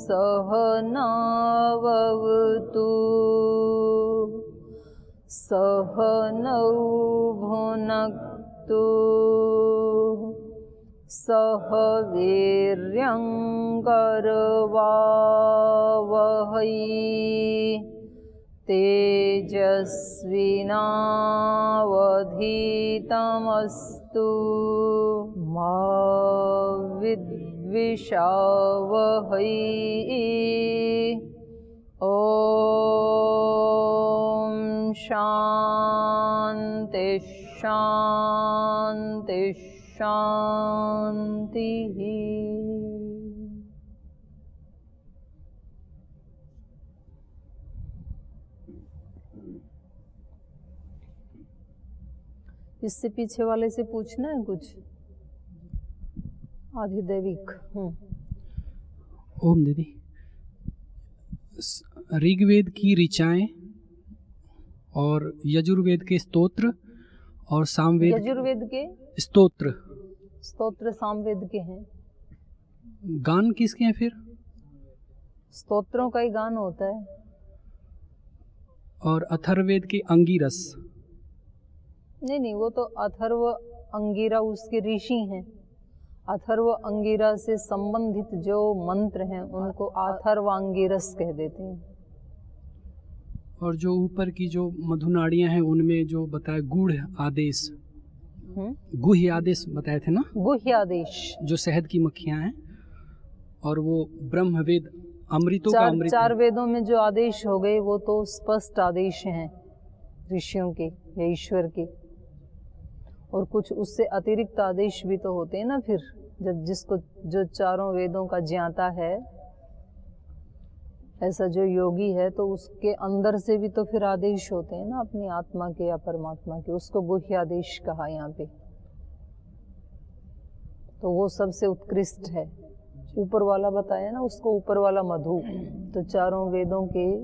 सहनावतु सहनौ भुनक्तु सह वीर्यं करवावहै तेजस्विनावधीतमस्तु मा विद्विषावहै। ॐ शान्ति शान्ति शान्तिः। इससे पीछे वाले से पूछना है कुछ आधिदैविक। ओम दीदी, ऋग्वेद की ऋचाएं और यजुर्वेद के स्तोत्र और सामवेद, यजुर्वेद के स्तोत्र सामवेद के हैं। गान किसके हैं फिर? स्तोत्रों का ही गान होता है। और अथर्ववेद के अंगिरस? नहीं, वो तो अथर्व अंगिरा उसके ऋषि हैं। अथर्व अंगिरा से संबंधित जो मंत्र हैं उनको अथर्वांगिरस कह देते हैं। और जो ऊपर की जो मधुनाड़ियां हैं उनमें जो बताया गुढ़ आदेश, गुह्य आदेश बताए थे ना? गुह्य आदेश जो शहद की मक्खियां हैं, और वो ब्रह्मवेद अमृतों का अमृत। चार वेदों में जो आदेश हो गए वो तो स्पष्ट आदेश हैं ऋषियों के या ईश्वर के, और कुछ उससे अतिरिक्त आदेश भी तो होते हैं ना। फिर जब जिसको जो चारों वेदों का ज्ञाता है, ऐसा जो योगी है, तो उसके अंदर से भी तो फिर आदेश होते हैं ना अपनी आत्मा के या परमात्मा के। उसको गुह्य आदेश कहा यहाँ पे। तो वो सबसे उत्कृष्ट है। ऊपर वाला बताया ना उसको, ऊपर वाला मधु। तो चारों वेदों के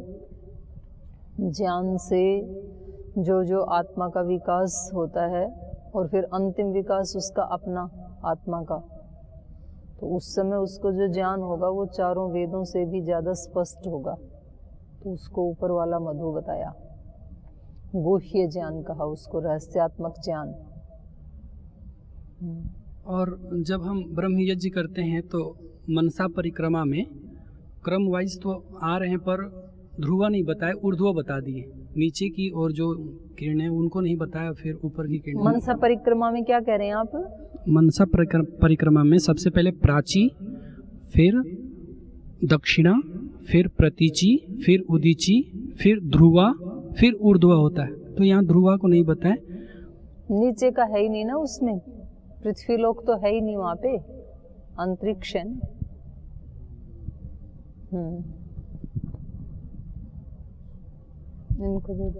ज्ञान से जो जो आत्मा का विकास होता है, और फिर अंतिम विकास उसका अपना आत्मा का, तो उस समय उसको जो ज्ञान होगा वो चारों वेदों से भी ज़्यादा स्पष्ट होगा। तो उसको ऊपर वाला मधु बताया, गुह्य ज्ञान कहा उसको, रहस्यात्मक ज्ञान। और जब हम ब्रह्म यज्ञ करते हैं तो मनसा परिक्रमा में क्रम वाइज तो आ रहे हैं, पर ध्रुवा नहीं बताए, ऊर्ध्व बता दिए। नीचे की और जो किरणें उनको नहीं बताया, फिर ऊपर की किरणें। मनसा परिक्रमा में क्या कह रहे हैं आप? मनसा परिक्रमा में सबसे पहले प्राची, फिर दक्षिणा, फिर प्रतीची, फिर उदीची, फिर ध्रुवा, फिर ऊर्ध्व होता है। तो यहाँ ध्रुवा को नहीं बताया। नीचे का है ही नहीं ना उसमें, पृथ्वी लोक तो है ही नहीं वहाँ पे, अंतरिक्ष है। इनको दे दो।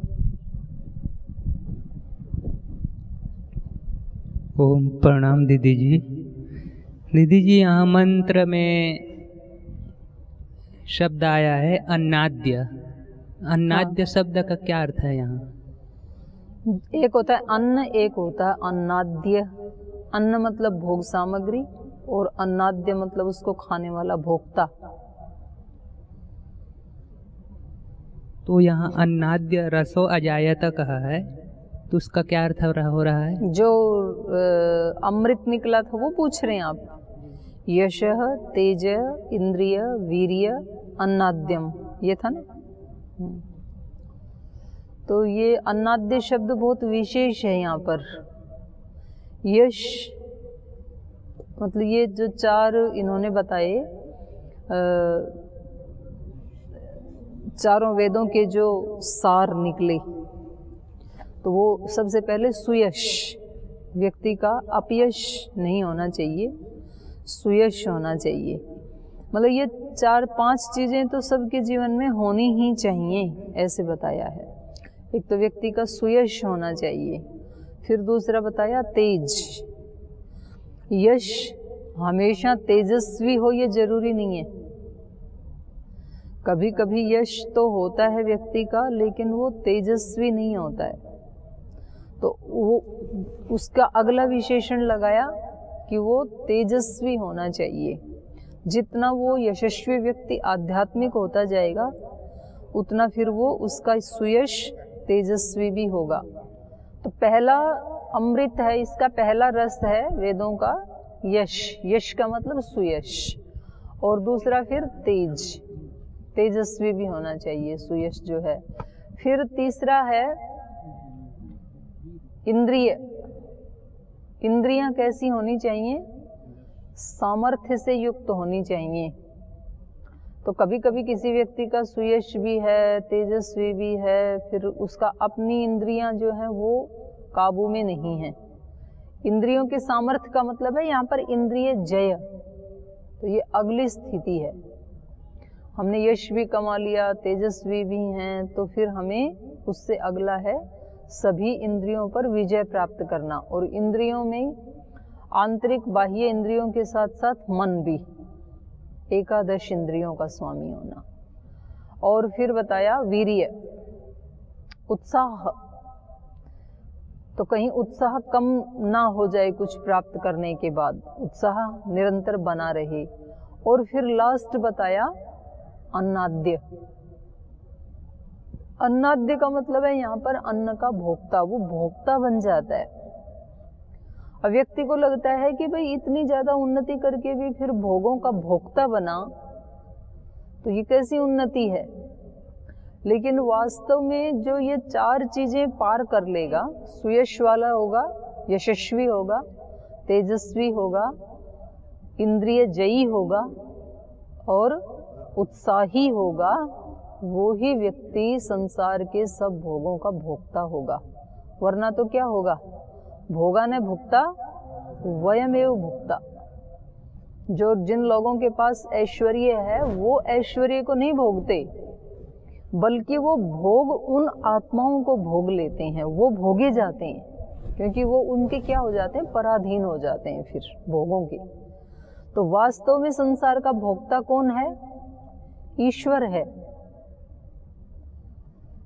ओम प्रणाम दीदी जी। दीदी जी, यहाँ मंत्र में शब्द आया है अन्नाद्य। अन्नाद्य शब्द का क्या अर्थ है यहाँ? एक होता है अन्न, एक होता है अन्नाद्य। अन्न मतलब भोग सामग्री, और अन्नाद्य मतलब उसको खाने वाला भोक्ता। तो यहाँ अन्नाद्य रसो अजायत कहा है, तो उसका क्या अर्थ हो रहा है? जो अमृत निकला था वो पूछ रहे हैं आप? यशः तेज इंद्रिय वीर्य अन्नाद्यम, ये था ना। तो ये अन्नाद्य शब्द बहुत विशेष है यहाँ पर। यश मतलब ये जो चार इन्होंने बताए, चारों वेदों के जो सार निकले, तो वो सबसे पहले सुयश, व्यक्ति का अपयश नहीं होना चाहिए, सुयश होना चाहिए। मतलब ये 4-5 चीज़ें तो सबके जीवन में होनी ही चाहिए, ऐसे बताया है। एक तो व्यक्ति का सुयश होना चाहिए, फिर दूसरा बताया तेज। यश हमेशा तेजस्वी हो ये जरूरी नहीं है। कभी कभी यश तो होता है व्यक्ति का, लेकिन वो तेजस्वी नहीं होता है। तो वो उसका अगला विशेषण लगाया कि वो तेजस्वी होना चाहिए। जितना वो यशस्वी व्यक्ति आध्यात्मिक होता जाएगा उतना फिर वो उसका सुयश तेजस्वी भी होगा। तो पहला अमृत है, इसका पहला रस है वेदों का यश, यश का मतलब सुयश, और दूसरा फिर तेज, तेजस्वी भी होना चाहिए सुयश जो है। फिर तीसरा है इंद्रिय। इंद्रियां कैसी होनी चाहिए? सामर्थ्य से युक्त होनी चाहिए। तो कभी कभी किसी व्यक्ति का सुयश भी है, तेजस्वी भी है, फिर उसका अपनी इंद्रियां जो है वो काबू में नहीं है। इंद्रियों के सामर्थ्य का मतलब है यहाँ पर इंद्रिय जय। तो ये अगली स्थिति है। हमने यश भी कमा लिया, तेजस्वी भी हैं, तो फिर हमें उससे अगला है सभी इंद्रियों पर विजय प्राप्त करना। और इंद्रियों में आंतरिक बाह्य इंद्रियों के साथ साथ मन भी, एकादश इंद्रियों का स्वामी होना। और फिर बताया वीर्य, उत्साह। तो कहीं उत्साह कम ना हो जाए कुछ प्राप्त करने के बाद, उत्साह निरंतर बना रहे। और फिर लास्ट बताया अन्नाद्य। अन्नाद्य का मतलब है यहाँ पर अन्न का भोक्ता, वो भोक्ता बन जाता है। अब व्यक्ति को लगता है कि भाई इतनी ज्यादा उन्नति करके भी फिर भोगों का भोक्ता बना, तो ये कैसी उन्नति है। लेकिन वास्तव में जो ये चार चीजें पार कर लेगा, सुयश वाला होगा, यशस्वी होगा, तेजस्वी होगा, इंद्रिय जयी होगा और उत्साही होगा, वो ही व्यक्ति संसार के सब भोगों का भोक्ता होगा। वरना तो क्या होगा? भोगा न भुक्ता वयमेव भुक्ता। जो जिन लोगों के पास ऐश्वर्य है वो ऐश्वर्य को नहीं भोगते, बल्कि वो भोग उन आत्माओं को भोग लेते हैं, वो भोगे जाते हैं, क्योंकि वो उनके क्या हो जाते हैं? पराधीन हो जाते हैं फिर भोगों के। तो वास्तव में संसार का भोक्ता कौन है? ईश्वर है।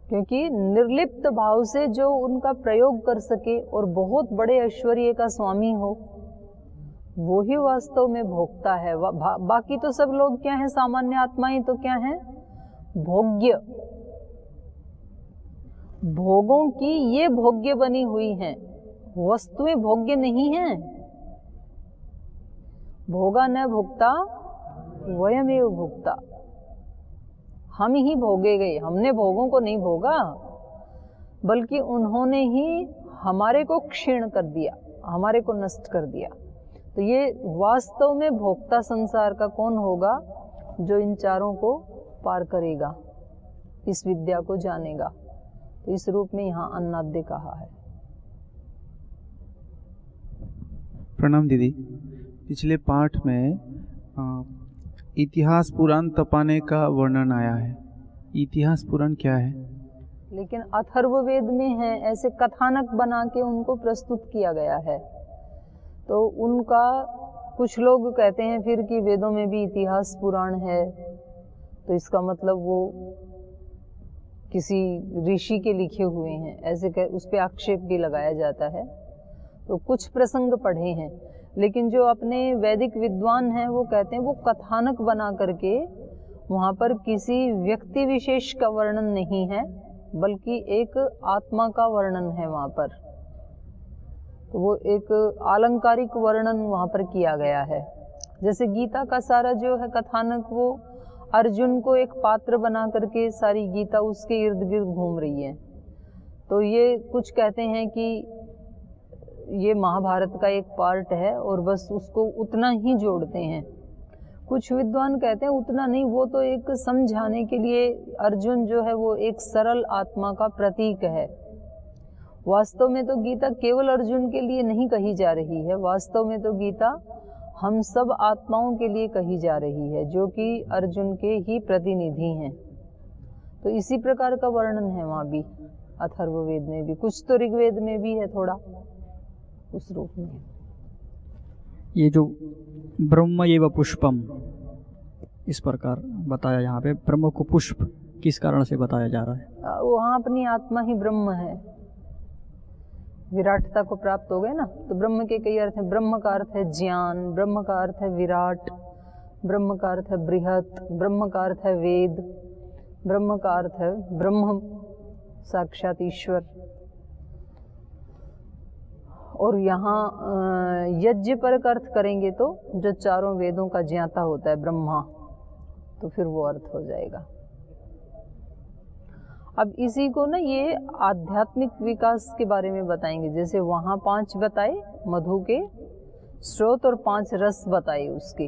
क्योंकि निर्लिप्त भाव से जो उनका प्रयोग कर सके और बहुत बड़े ऐश्वर्य का स्वामी हो, वो ही वास्तव में भोक्ता है। बाकी तो सब लोग क्या हैं? सामान्य आत्माएं तो क्या हैं? भोग्य। भोगों की ये भोग्य बनी हुई हैं, वस्तुएं भोग्य नहीं हैं। भोगा न भुक्ता वयमेव भुक्ता। हम ही भोगे गए, हमने भोगों को नहीं भोगा, बल्कि उन्होंने ही हमारे को क्षीण कर दिया, हमारे को नष्ट कर दिया। तो ये वास्तव में भोक्ता संसार का कौन होगा? जो इन चारों को पार करेगा, इस विद्या को जानेगा। तो इस रूप में यहाँ अन्नाद्य कहा है। प्रणाम दीदी। पिछले पाठ में इतिहास पुराण तपाने का वर्णन आया है। इतिहास पुराण क्या है? लेकिन अथर्ववेद में है, ऐसे कथानक बना के उनको प्रस्तुत किया गया है। तो उनका कुछ लोग कहते हैं फिर कि वेदों में भी इतिहास पुराण है, तो इसका मतलब वो किसी ऋषि के लिखे हुए हैं, ऐसे उस पर आक्षेप भी लगाया जाता है। तो कुछ प्रसंग पढ़े हैं, लेकिन जो अपने वैदिक विद्वान हैं वो कहते हैं वो कथानक बना करके वहाँ पर किसी व्यक्ति विशेष का वर्णन नहीं है, बल्कि एक आत्मा का वर्णन है वहाँ पर। तो वो एक आलंकारिक वर्णन वहाँ पर किया गया है। जैसे गीता का सारा जो है कथानक, वो अर्जुन को एक पात्र बना करके सारी गीता उसके इर्द गिर्द घूम रही है। तो ये कुछ कहते हैं कि ये महाभारत का एक पार्ट है और बस उसको उतना ही जोड़ते हैं। कुछ विद्वान कहते हैं उतना नहीं, वो तो एक समझाने के लिए अर्जुन जो है वो एक सरल आत्मा का प्रतीक है। वास्तव में तो गीता केवल अर्जुन के लिए नहीं कही जा रही है, वास्तव में तो गीता हम सब आत्माओं के लिए कही जा रही है, जो कि अर्जुन के ही प्रतिनिधि हैं। तो इसी प्रकार का वर्णन है वहाँ भी, अथर्ववेद में भी, कुछ तो ऋग्वेद में भी है थोड़ा उस रूप में। ये जो ब्रह्म एव पुष्पम इस प्रकार बताया, यहाँ पे ब्रह्म को पुष्प किस कारण से बताया जा रहा है? वहाँ अपनी आत्मा ही ब्रह्म है, विराटता को प्राप्त हो गए ना। तो ब्रह्म के कई अर्थ हैं। ब्रह्म का अर्थ है ज्ञान, ब्रह्म का अर्थ है विराट, ब्रह्म का अर्थ है बृहत, ब्रह्म का अर्थ है वेद, ब्रह्म का अर्थ है ब्रह्म साक्षात ईश्वर। और यहाँ यज्ञ पर अर्थ करेंगे तो जो चारों वेदों का ज्ञाता होता है ब्रह्मा, तो फिर वो अर्थ हो जाएगा। अब इसी को ना ये आध्यात्मिक विकास के बारे में बताएंगे। जैसे वहाँ 5 बताए मधु के स्रोत और 5 रस बताए उसके,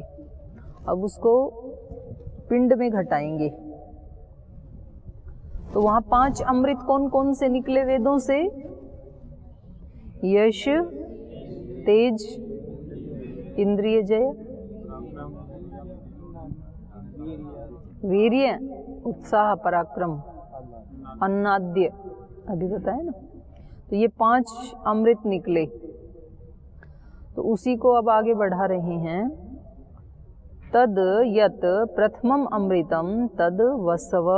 अब उसको पिंड में घटाएंगे। तो वहाँ 5 अमृत कौन कौन से निकले वेदों से? यश, तेज, इंद्रिय जय, वीर्य, उत्साह, पराक्रम, अन्नाद्य, अभी बताया ना। तो ये 5 अमृत निकले। तो उसी को अब आगे बढ़ा रहे हैं। तद यत प्रथमम अमृतम तद वसव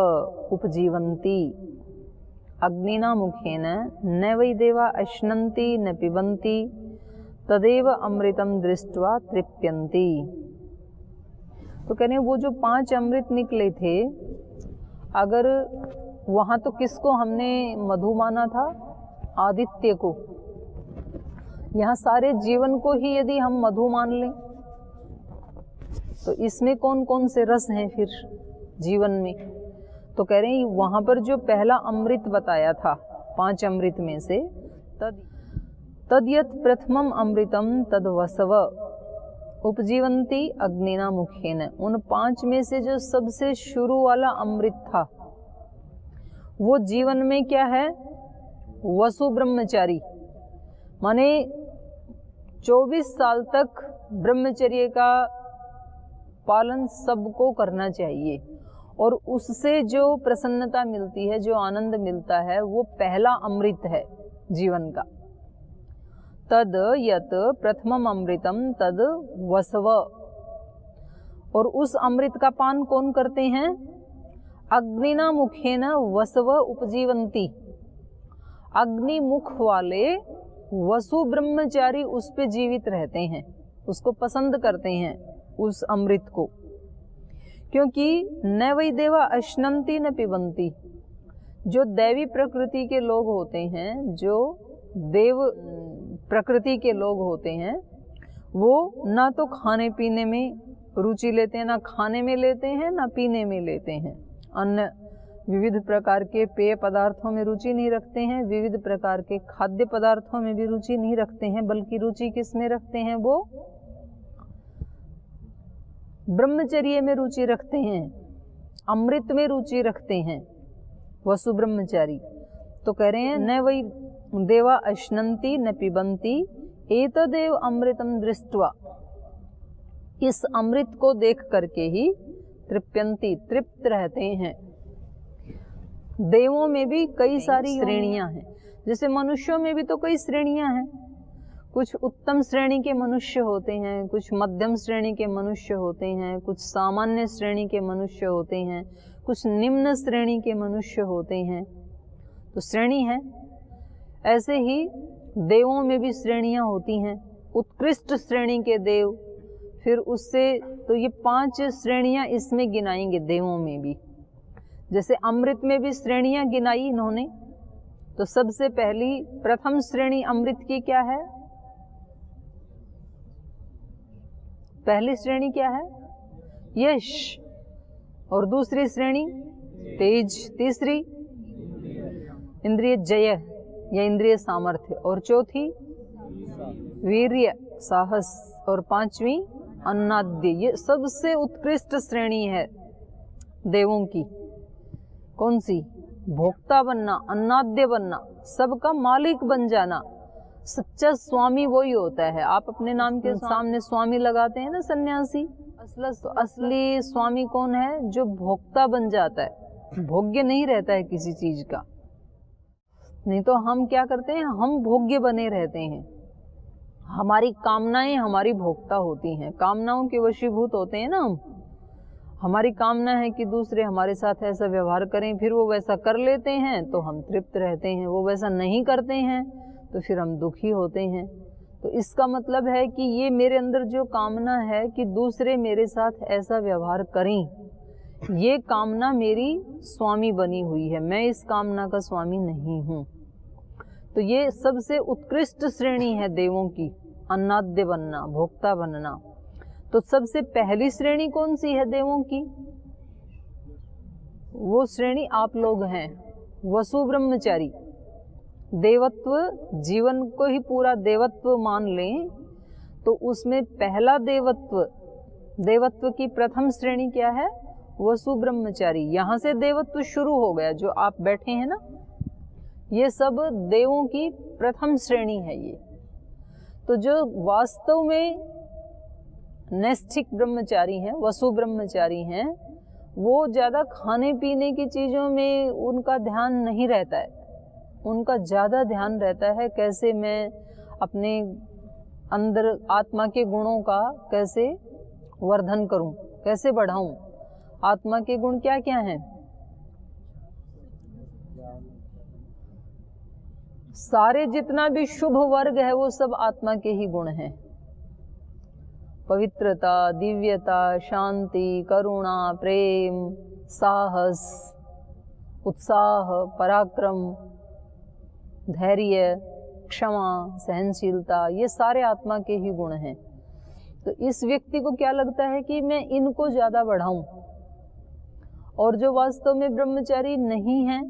उपजीवन्ति अग्निना मुखेन न वै देवा अश्नन्ति न पिबन्ति तदेव अमृतम दृष्ट्वा तृप्यन्ति। तो कह रहे हैं वो जो 5 अमृत निकले थे, अगर वहाँ तो किसको हमने मधु माना था? आदित्य को। यहाँ सारे जीवन को ही यदि हम मधु मान लें तो इसमें कौन कौन से रस हैं फिर जीवन में? तो कह रहे हैं वहाँ पर जो पहला अमृत बताया था 5 अमृत में से, तद्यत प्रथमम अमृतम तद वसव उपजीवन्ति अग्निना मुखेन। उन 5 में से जो सबसे शुरू वाला अमृत था वो जीवन में क्या है? वसु ब्रह्मचारी, माने 24 साल तक ब्रह्मचर्य का पालन सबको करना चाहिए, और उससे जो प्रसन्नता मिलती है, जो आनंद मिलता है, वो पहला अमृत है जीवन का। तद यत प्रथमम अमृतम तद वसव। और उस अमृत का पान कौन करते हैं? अग्निना मुखेन वसव उपजीवन्ति। अग्नि मुख वाले वसु ब्रह्मचारी उस पे जीवित रहते हैं, उसको पसंद करते हैं उस अमृत को, क्योंकि न वै देवा अश्नन्ति न पिबन्ति। जो दैवी प्रकृति के लोग होते हैं, जो देव प्रकृति के लोग होते हैं, वो ना तो खाने पीने में रुचि लेते हैं, ना खाने में लेते हैं, ना पीने में लेते हैं। अन्य विविध प्रकार के पेय पदार्थों में रुचि नहीं रखते हैं, विविध प्रकार के खाद्य पदार्थों में भी रुचि नहीं रखते हैं, बल्कि रुचि किस में रखते हैं? वो ब्रह्मचर्य में रुचि रखते हैं, अमृत में रुचि रखते हैं वसु ब्रह्मचारी। तो कह रहे हैं न वै देवा अश्नन्ति न पिबन्ति एतदेव अमृतम दृष्ट्वा। इस अमृत को देख करके ही तृप्यन्ति, तृप्त रहते हैं। देवों में भी कई सारी श्रेणियां हैं, जैसे मनुष्यों में भी तो कई श्रेणियां हैं। कुछ उत्तम श्रेणी के मनुष्य होते हैं, कुछ मध्यम श्रेणी के मनुष्य होते हैं, कुछ सामान्य श्रेणी के मनुष्य होते हैं, कुछ निम्न श्रेणी के मनुष्य होते हैं। तो श्रेणी है। ऐसे ही देवों में भी श्रेणियां होती हैं, उत्कृष्ट श्रेणी के देव, फिर उससे तो ये 5 श्रेणियां इसमें गिनाएंगे देवों में भी। जैसे अमृत में भी श्रेणियां गिनाई इन्होंने, तो सबसे पहली प्रथम श्रेणी अमृत की क्या है? पहली श्रेणी क्या है? यश। और दूसरी श्रेणी तेज, तीसरी इंद्रिय जय या इंद्रिय सामर्थ्य, और चौथी वीर्य, साहस, और 5वीं अन्नाद्य। ये सबसे उत्कृष्ट श्रेणी है देवों की। कौन सी? भोक्ता बनना, अन्नाद्य बनना, सबका मालिक बन जाना। सच्चा स्वामी वही होता है। आप अपने नाम के सामने स्वामी लगाते हैं ना सन्यासी, असली स्वामी कौन है? जो भोक्ता बन जाता है, भोग्य नहीं रहता है किसी चीज का। नहीं तो हम क्या करते हैं? हम भोग्य बने रहते हैं। हमारी कामनाएं हमारी भोक्ता होती हैं, कामनाओं के वशीभूत होते हैं ना हम। हमारी कामना है कि दूसरे हमारे साथ ऐसा व्यवहार करें, फिर वो वैसा कर लेते हैं तो हम तृप्त रहते हैं, वो वैसा नहीं करते हैं तो फिर हम दुखी होते हैं। तो इसका मतलब है कि ये मेरे अंदर जो कामना है कि दूसरे मेरे साथ ऐसा व्यवहार करें, ये कामना मेरी स्वामी बनी हुई है, मैं इस कामना का स्वामी नहीं हूँ। तो ये सबसे उत्कृष्ट श्रेणी है देवों की, अन्नाद्य बनना, भोक्ता बनना। तो सबसे पहली श्रेणी कौन सी है देवों की? वो श्रेणी आप लोग हैं, वसु ब्रह्मचारी। देवत्व, जीवन को ही पूरा देवत्व मान लें तो उसमें पहला देवत्व, देवत्व की प्रथम श्रेणी क्या है? वसु ब्रह्मचारी। यहाँ से देवत्व शुरू हो गया। जो आप बैठे हैं ना, ये सब देवों की प्रथम श्रेणी है ये। तो जो वास्तव में नैष्ठिक ब्रह्मचारी हैं, वसु ब्रह्मचारी हैं, वो ज़्यादा खाने पीने की चीज़ों में उनका ध्यान नहीं रहता है। उनका ज़्यादा ध्यान रहता है कैसे मैं अपने अंदर आत्मा के गुणों का कैसे वर्धन करूं, कैसे बढ़ाऊं। आत्मा के गुण क्या क्या हैं? सारे जितना भी शुभ वर्ग है वो सब आत्मा के ही गुण हैं। पवित्रता, दिव्यता, शांति, करुणा, प्रेम, साहस, उत्साह, पराक्रम, धैर्य, क्षमा, सहनशीलता, ये सारे आत्मा के ही गुण हैं। तो इस व्यक्ति को क्या लगता है कि मैं इनको ज़्यादा बढ़ाऊं, और जो वास्तव में ब्रह्मचारी नहीं हैं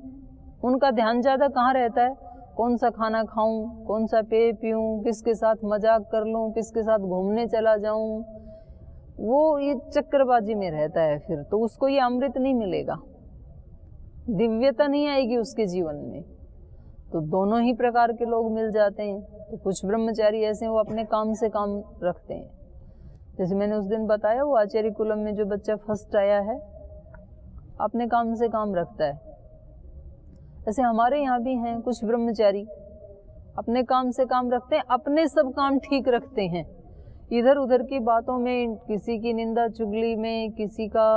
उनका ध्यान ज़्यादा कहाँ रहता है? कौन सा खाना खाऊं, कौन सा पेय पीऊं, किसके साथ मजाक कर लूं, किसके साथ घूमने चला जाऊं, वो ये चक्करबाजी में रहता है। फिर तो उसको ये अमृत नहीं मिलेगा, दिव्यता नहीं आएगी उसके जीवन में। तो दोनों ही प्रकार के लोग मिल जाते हैं। तो कुछ ब्रह्मचारी ऐसे हैं वो अपने काम से काम रखते हैं। जैसे मैंने उस दिन बताया, वो आचार्य कुलम में जो बच्चा फर्स्ट आया है अपने काम से काम रखता है। ऐसे हमारे यहाँ भी हैं कुछ ब्रह्मचारी, अपने काम से काम रखते हैं, अपने सब काम ठीक रखते हैं। इधर उधर की बातों में, किसी की निंदा चुगली में, किसी का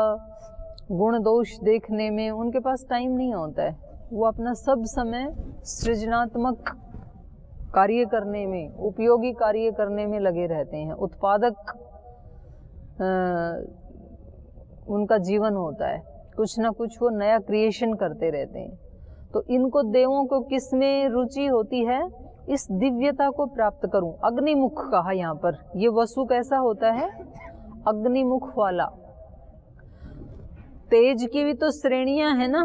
गुण दोष देखने में उनके पास टाइम नहीं होता है। वो अपना सब समय सृजनात्मक कार्य करने में, उपयोगी कार्य करने में लगे रहते हैं। उत्पादक उनका जीवन होता है, कुछ ना कुछ वो नया क्रिएशन करते रहते हैं। तो इनको देवों को किस में रुचि होती है? इस दिव्यता को प्राप्त करूं। अग्निमुख कहा यहाँ पर। ये वसु कैसा होता है? अग्निमुख वाला। तेज की भी तो श्रेणियां हैं ना,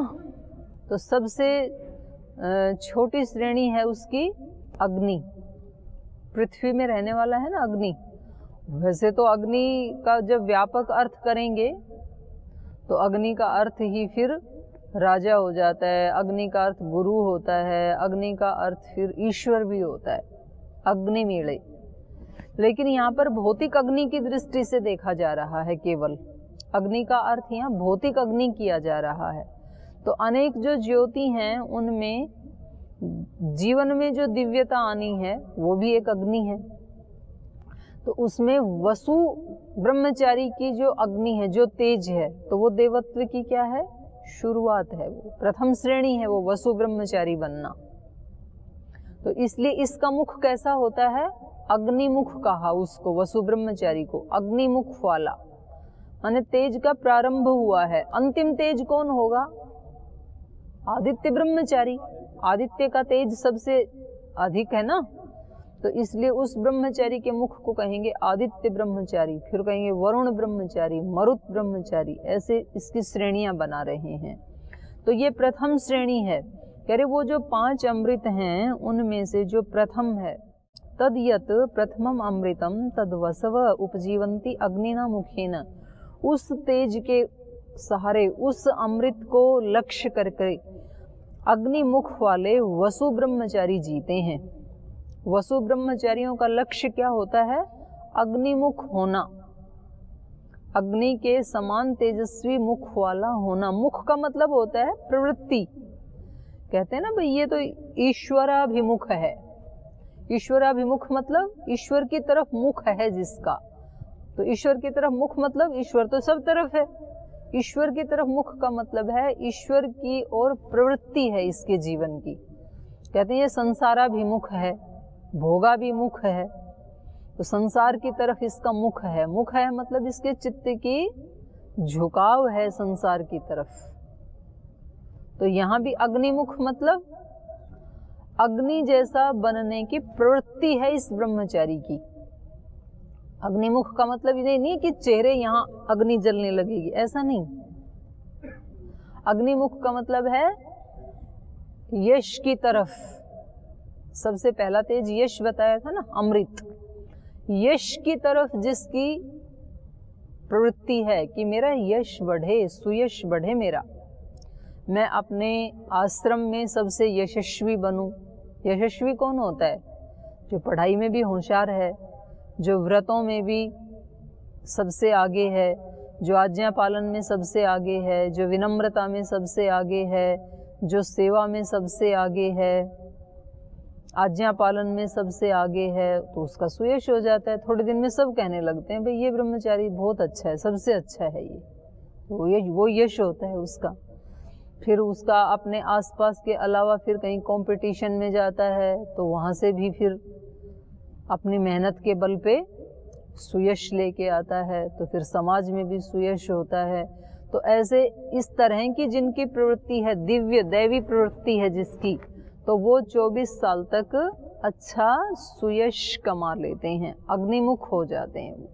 तो सबसे छोटी श्रेणी है उसकी अग्नि। पृथ्वी में रहने वाला है ना अग्नि। वैसे तो अग्नि का जब व्यापक अर्थ करेंगे तो अग्नि का अर्थ ही फिर राजा हो जाता है, अग्नि का अर्थ गुरु होता है, अग्नि का अर्थ फिर ईश्वर भी होता है, अग्नि मेले। लेकिन यहाँ पर भौतिक अग्नि की दृष्टि से देखा जा रहा है, केवल अग्नि का अर्थ यहाँ भौतिक अग्नि किया जा रहा है। तो अनेक जो ज्योति हैं उनमें जीवन में जो दिव्यता आनी है वो भी एक अग्नि है। तो उसमें वसु ब्रह्मचारी की जो अग्नि है, जो तेज है, तो वो देवत्व की क्या है? शुरुआत है, वो प्रथम श्रेणी है, वो वसु ब्रह्मचारी बनना। तो इसलिए इसका मुख कैसा होता है? अग्निमुख कहा उसको, वसु ब्रह्मचारी को अग्निमुख वाला। माने तेज का प्रारंभ हुआ है। अंतिम तेज कौन होगा? आदित्य ब्रह्मचारी। आदित्य का तेज सबसे अधिक है ना, तो इसलिए उस ब्रह्मचारी के मुख को कहेंगे आदित्य ब्रह्मचारी, फिर कहेंगे वरुण ब्रह्मचारी, मरुत ब्रह्मचारी। ऐसे इसकी श्रेणियां बना रहे हैं। तो ये प्रथम श्रेणी है। कह रहे वो जो 5 अमृत हैं उनमें से जो प्रथम है, तद यत प्रथमम अमृतम तद वसव उपजीवंती अग्निना मुखेन। उस तेज के सहारे, उस अमृत को लक्ष्य करके अग्निमुख वाले वसु ब्रह्मचारी जीते हैं। वसु ब्रह्मचारियों का लक्ष्य क्या होता है? अग्निमुख होना, अग्नि के समान तेजस्वी मुख वाला होना। मुख का मतलब होता है प्रवृत्ति। कहते हैं ना भाई ये तो ईश्वराभिमुख है। ईश्वराभिमुख मतलब ईश्वर की तरफ मुख है जिसका। तो ईश्वर की तरफ मुख मतलब ईश्वर तो सब तरफ है। ईश्वर की तरफ मुख का मतलब है ईश्वर की ओर प्रवृत्ति है इसके जीवन की। कहते हैं ये संसाराभिमुख है, भोगाभिमुख है, तो संसार की तरफ इसका मुख है। मुख है मतलब इसके चित्त की झुकाव है संसार की तरफ। तो यहाँ भी अग्निमुख मतलब अग्नि जैसा बनने की प्रवृत्ति है इस ब्रह्मचारी की। अग्निमुख का मतलब ये नहीं कि चेहरे यहाँ अग्नि जलने लगेगी, ऐसा नहीं। अग्निमुख का मतलब है यश की तरफ। सबसे पहला तेज यश बताया था ना, अमृत। यश की तरफ जिसकी प्रवृत्ति है कि मेरा यश बढ़े, सुयश बढ़े मेरा, मैं अपने आश्रम में सबसे यशस्वी बनूं। यशस्वी कौन होता है? जो पढ़ाई में भी होशियार है, जो व्रतों में भी सबसे आगे है, जो आज्ञा पालन में सबसे आगे है, जो विनम्रता में सबसे आगे है, जो सेवा में सबसे आगे है, आज्ञा पालन में सबसे आगे है, तो उसका सुयश हो जाता है। थोड़े दिन में सब कहने लगते हैं भाई ये ब्रह्मचारी बहुत अच्छा है, सबसे अच्छा है ये, तो वो यश होता है उसका। फिर उसका अपने आसपास के अलावा फिर कहीं कंपटीशन में जाता है तो वहाँ से भी फिर अपनी मेहनत के बल पे सुयश लेके आता है, तो फिर समाज में भी सुयश होता है। तो ऐसे इस तरह की जिनकी प्रवृत्ति है, दिव्य दैवी प्रवृत्ति है जिसकी, तो वो 24 साल तक अच्छा सुयश कमा लेते हैं, अग्निमुख हो जाते हैं वो।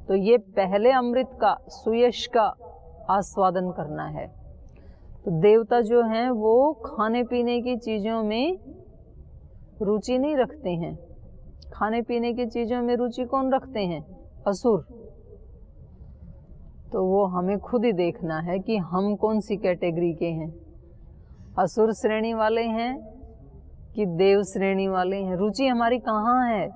तो ये पहले अमृत का, सुयश का आस्वादन करना है। तो देवता जो हैं वो खाने पीने की चीज़ों में रुचि नहीं रखते हैं। खाने पीने की चीज़ों में रुचि कौन रखते हैं? असुर। तो वो हमें खुद ही देखना है कि हम कौन सी कैटेगरी के हैं, असुर श्रेणी वाले हैं कि देव श्रेणी वाले हैं। रुचि हमारी कहाँ है?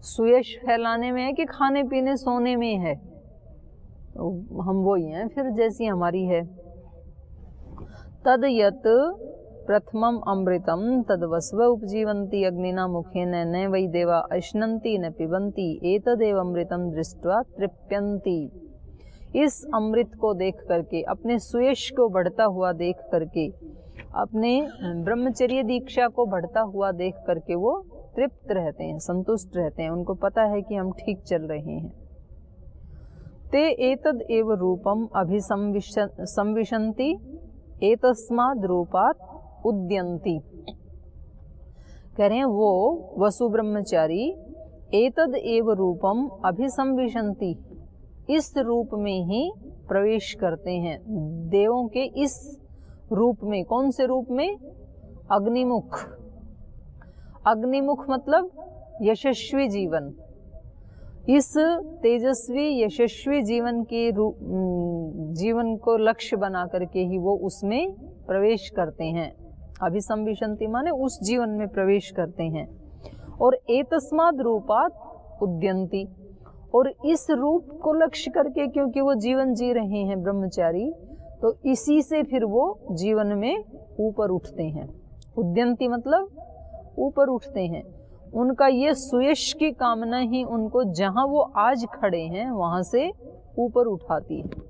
सुयश फैलाने में है कि खाने पीने सोने में है? तो हम वही हैं फिर जैसी हमारी है। तद यत प्रथमम अमृतम तद्वस्व उपजीवन्ति अग्निना मुखेन न वै देवा अश्नन्ति न पिबन्ति एतदेव अमृतम दृष्ट्वा तृप्यन्ति। इस अमृत को देख करके, अपने सुयश को बढ़ता हुआ देख करके, अपने ब्रह्मचर्य दीक्षा को बढ़ता हुआ देख करके वो तृप्त रहते हैं, संतुष्ट रहते हैं। उनको पता है कि हम ठीक चल रहे हैं। ते एतद एव रूपम अभिसंविशन्ति एतस्माद् रूपात् उद्यन्ति। कह रहे हैं वो वसु ब्रह्मचारी एतद एव रूपम अभिसंविशन्ति, इस रूप में ही प्रवेश करते हैं देवों के इस रूप में। कौन से रूप में? अग्निमुख। अग्निमुख मतलब यशस्वी जीवन। इस तेजस्वी यशस्वी जीवन के जीवन को लक्ष्य बना करके ही वो उसमें प्रवेश करते हैं। अभिसंविशन्ति माने उस जीवन में प्रवेश करते हैं। और एतस्माद् रूपात् उद्यन्ति, और इस रूप को लक्ष्य करके क्योंकि वो जीवन जी रहे हैं ब्रह्मचारी, तो इसी से फिर वो जीवन में ऊपर उठते हैं। उद्यन्ति मतलब ऊपर उठते हैं। उनका ये सुयश की कामना ही उनको जहाँ वो आज खड़े हैं वहाँ से ऊपर उठाती है।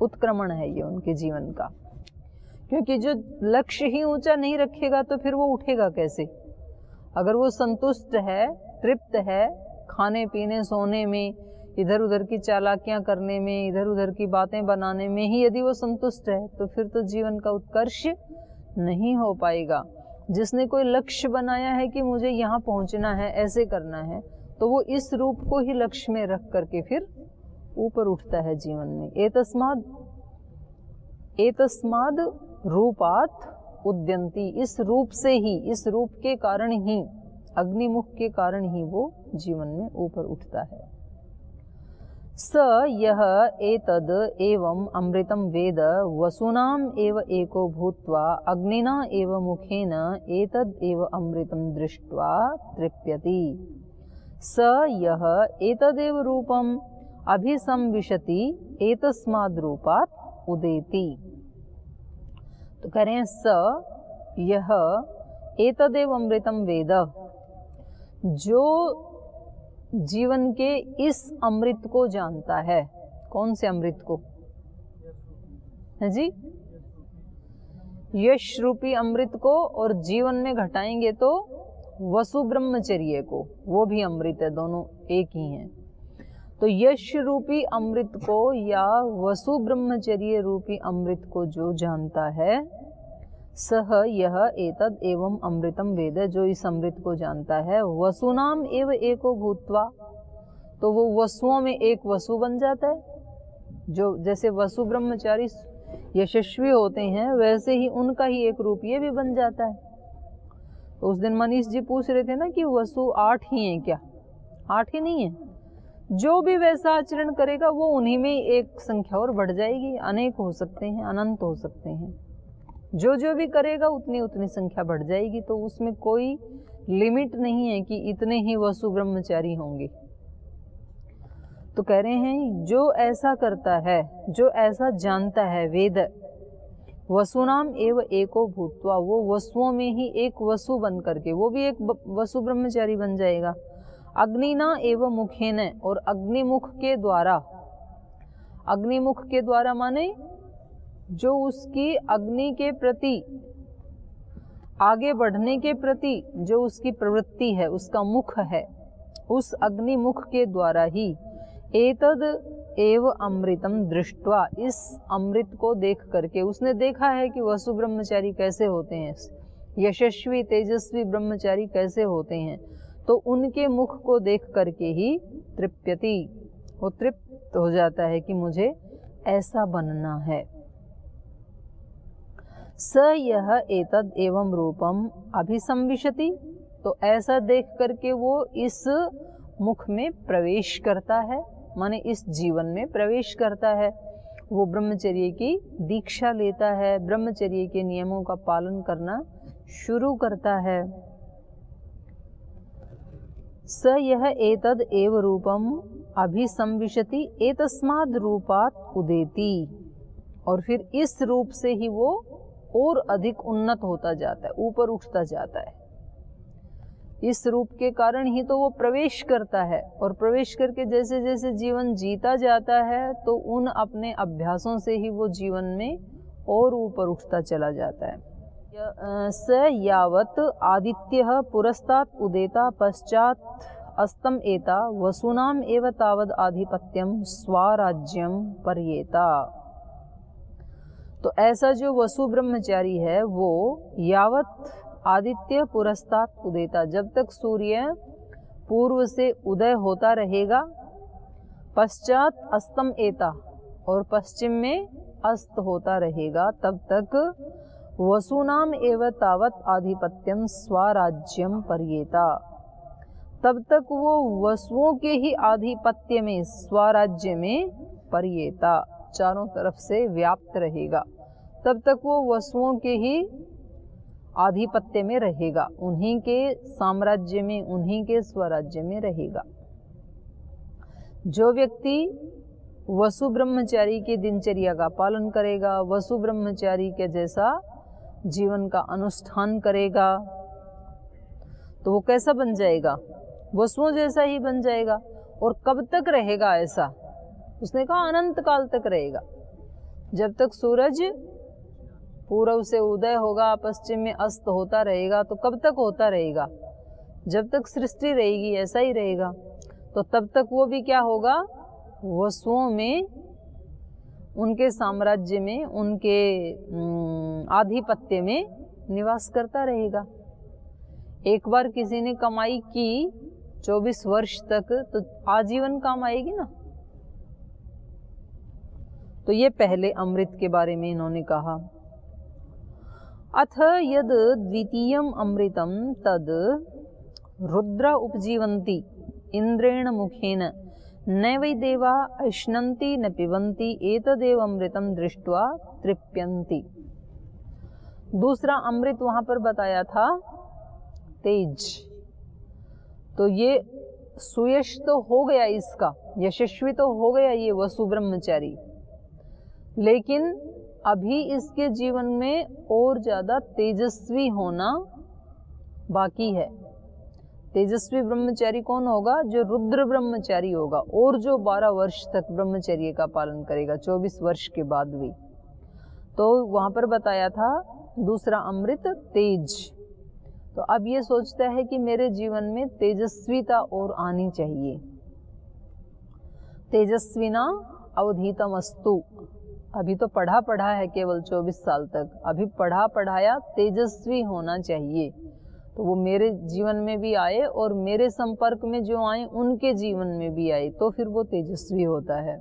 उत्क्रमण है ये उनके जीवन का, क्योंकि जो लक्ष्य ही ऊंचा नहीं रखेगा तो फिर वो उठेगा कैसे? अगर वो संतुष्ट है, तृप्त है, खाने पीने सोने में, इधर उधर की चालाकियां करने में, इधर उधर की बातें बनाने में ही यदि वो संतुष्ट है, तो फिर तो जीवन का उत्कर्ष नहीं हो पाएगा। जिसने कोई लक्ष्य बनाया है कि मुझे यहाँ पहुँचना है, ऐसे करना है, तो वो इस रूप को ही लक्ष्य में रख करके फिर ऊपर उठता है जीवन में। एतस्माद् रूपात् उद्यन्ति, इस रूप से ही, इस रूप के कारण ही, अग्निमुख के कारण ही वो जीवन में ऊपर उठता है। स यह एतद एवं अमृतं वेद वसूनाम एव एको भूत्वा अग्निना एव मुखेन एतद एव अमृतं दृष्ट्वा तृप्यति। स यह एतदेव रूपम अभिसंविशति एतस्माद् रूपात् उदेति। तो कह रहे हैं स यह एतदेव अमृतं वेद, जो जीवन के इस अमृत को जानता है। कौन से अमृत को? है जी, यश रूपी अमृत को। और जीवन में घटाएंगे तो वसु ब्रह्मचर्य को, वो भी अमृत है, दोनों एक ही हैं। तो यश रूपी अमृत को या वसु ब्रह्मचर्य रूपी अमृत को जो जानता है, सह यह एतद एवं अमृतम वेद, जो इस अमृत को जानता है, वसुनाम एव एको भूत्वा, तो वो वसुओं में एक वसु बन जाता है। जो जैसे वसु ब्रह्मचारी यशस्वी होते हैं, वैसे ही उनका ही एक रूप ये भी बन जाता है। तो उस दिन मनीष जी पूछ रहे थे ना कि वसु 8 ही हैं क्या? 8 ही नहीं है, जो भी वैसा आचरण करेगा वो उन्हीं में एक संख्या और बढ़ जाएगी, अनेक हो सकते हैं, अनंत हो सकते हैं, जो जो भी करेगा उतनी उतनी संख्या बढ़ जाएगी। तो उसमें कोई लिमिट नहीं है कि इतने ही वसु ब्रह्मचारी होंगे। तो कह रहे हैं जो ऐसा करता है, जो ऐसा जानता है, वेद वसुनाम एव एको भूत्वा, वो वसुओं में ही एक वसु बन करके वो भी एक वसु ब्रह्मचारी बन जाएगा। अग्निना एव मुखेन, और अग्निमुख के द्वारा, अग्निमुख के द्वारा माने जो उसकी अग्नि के प्रति, आगे बढ़ने के प्रति जो उसकी प्रवृत्ति है, उसका मुख है, उस अग्निमुख के द्वारा ही एतद एव अमृतम दृष्ट्वा, इस अमृत को देख करके, उसने देखा है कि वसु ब्रह्मचारी कैसे होते हैं, यशस्वी तेजस्वी ब्रह्मचारी कैसे होते हैं, तो उनके मुख को देख करके ही तृप्यति, वो तृप्त हो जाता है कि मुझे ऐसा बनना है। स यह एतद एवं रूपम अभिसंविशति, तो ऐसा देख करके वो इस मुख में प्रवेश करता है, माने इस जीवन में प्रवेश करता है। वो ब्रह्मचर्य की दीक्षा लेता है, ब्रह्मचर्य के नियमों का पालन करना शुरू करता है। स यह एतद एव रूपम अभिसंविशति एतस्माद् रूपात् उदेति, और फिर इस रूप से ही वो और अधिक उन्नत होता जाता है, ऊपर उठता जाता है। इस रूप के कारण ही तो वो प्रवेश करता है, और प्रवेश करके जैसे जैसे जीवन जीता जाता है तो उन अपने अभ्यासों से ही वो जीवन में और ऊपर उठता चला जाता है। स यावत् आदित्यः पुरस्तात् उदेता पश्चात् अस्तम एता वसुनाम एव तावद् आधिपत्यम स्वराज्यम पर्येता। तो ऐसा जो वसु ब्रह्मचारी है वो यावत् आदित्य पुरस्तात् उदेता, जब तक सूर्य पूर्व से उदय होता रहेगा, पश्चात अस्तम एता, और पश्चिम में अस्त होता रहेगा, तब तक वसुनाम एव तावत् आधिपत्यम स्वराज्यम पर्येता, तब तक वो वसुओं के ही आधिपत्य में, स्वराज्य में पर्येता, चारों तरफ से व्याप्त रहेगा, तब तक वो वसुओं के ही आधिपत्य में रहेगा, उन्हीं के साम्राज्य में, उन्हीं के स्वराज्य में रहेगा। जो व्यक्ति वसु ब्रह्मचारी की दिनचर्या का पालन करेगा, वसु ब्रह्मचारी के जैसा जीवन का अनुष्ठान करेगा, तो वो कैसा बन जाएगा? वसुओं जैसा ही बन जाएगा। और कब तक रहेगा ऐसा? उसने कहा अनंत काल तक रहेगा। जब तक सूरज पूर्व से उदय होगा, पश्चिम में अस्त होता रहेगा, तो कब तक होता रहेगा? जब तक सृष्टि रहेगी ऐसा ही रहेगा। तो तब तक वो भी क्या होगा? वसुओं में, उनके साम्राज्य में, उनके आधिपत्य में निवास करता रहेगा। एक बार किसी ने कमाई की 24 वर्ष तक, तो आजीवन काम आएगी ना। तो ये पहले अमृत के बारे में इन्होंने कहा। अथ यद द्वितीयम अमृतम तद रुद्र उपजीवन्ति इंद्रेण मुखेन न वै देवा अश्नन्ति न पिबन्ति एतदेव अमृतम दृष्ट्वा तृप्यन्ति। दूसरा अमृत वहां पर बताया था तेज। तो ये सुयश तो हो गया, इसका यशस्वी तो हो गया ये वसु ब्रह्मचारी, लेकिन अभी इसके जीवन में और ज़्यादा तेजस्वी होना बाकी है। तेजस्वी ब्रह्मचारी कौन होगा? जो रुद्र ब्रह्मचारी होगा, और जो 12 वर्ष तक ब्रह्मचर्य का पालन करेगा, 24 वर्ष के बाद भी। तो वहाँ पर बताया था दूसरा अमृत तेज। तो अब ये सोचता है कि मेरे जीवन में तेजस्विता और आनी चाहिए। तेजस्विना अवधीतमस्तु। अभी तो पढ़ा है केवल 24 साल तक, अभी पढ़ाया तेजस्वी होना चाहिए। तो वो मेरे जीवन में भी आए और मेरे संपर्क में जो आए उनके जीवन में भी आए, तो फिर वो तेजस्वी होता है।